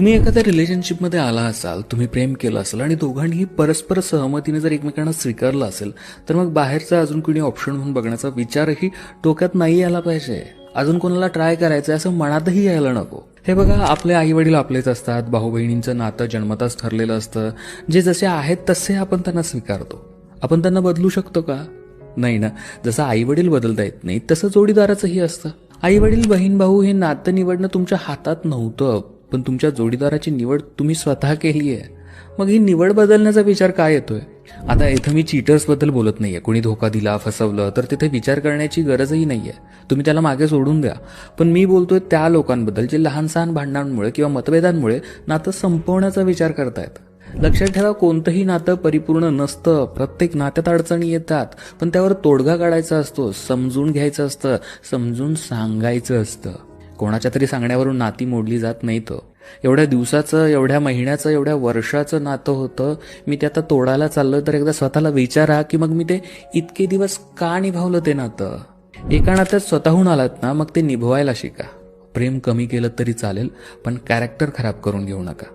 तुम्ही एखाद्या रिलेशनशिपमध्ये आला असाल, तुम्ही प्रेम केलं असेल आणि दोघांनी परस्पर सहमतीने जर एकमेकांना स्वीकारलं असेल, तर मग बाहेरचा अजून कुणी ऑप्शन म्हणून बघण्याचा विचारही डोक्यात नाही यायला पाहिजे. अजून कोणाला ट्राय करायचं असं मनातही यायला नको. हे बघा, आपले आई वडील आपलेच असतात. भाऊ बहिणींचं नातं जन्मताच ठरलेलं असतं. जे जसे आहेत तसे आपण त्यांना स्वीकारतो. आपण त्यांना बदलू शकतो का? नाही ना. जसं आई वडील बदलता येत नाही तसं जोडीदाराचंही असतं. आई वडील, बहीण भाऊ हे नातं निवडणं तुमच्या हातात नव्हतं, पण तुमच्या जोडीदाराची निवड तुम्ही स्वतः केली आहे. मग ही निवड बदलण्याचा विचार काय येतोय? आता इथं मी चीटर्स बद्दल बोलत नाहीये. कोणी धोका दिला, फसवलं तर तिथे विचार करण्याची गरजही नाहीये. तुम्ही त्याला मागे सोडून द्या. पण मी बोलतोय त्या लोकांबद्दल जे लहान सहान भांडणांमुळे किंवा मतभेदांमुळे नातं संपवण्याचा विचार करतायत. लक्षात ठेवा, कोणतंही नातं परिपूर्ण नसतं. प्रत्येक नात्यात अडचणी येतात, पण त्यावर तोडगा काढायचा असतो, समजून घ्यायचं असतं, समजून सांगायचं असतं. कोणाच्या तरी सांगण्यावरून नाती मोडली जात नाहीत. एवढ्या दिवसाचं, एवढ्या महिन्याचं, एवढ्या वर्षाचं नातं होतं. मी ते आता तोडायला चाललं तर एकदा स्वतःला विचारा की मग मी ते इतके दिवस का निभावलं ते नातं. एका नात्यात स्वतःहून आलात ना, मग ते निभवायला शिका. प्रेम कमी केलं तरी चालेल, पण कॅरेक्टर खराब करून घेऊ नका.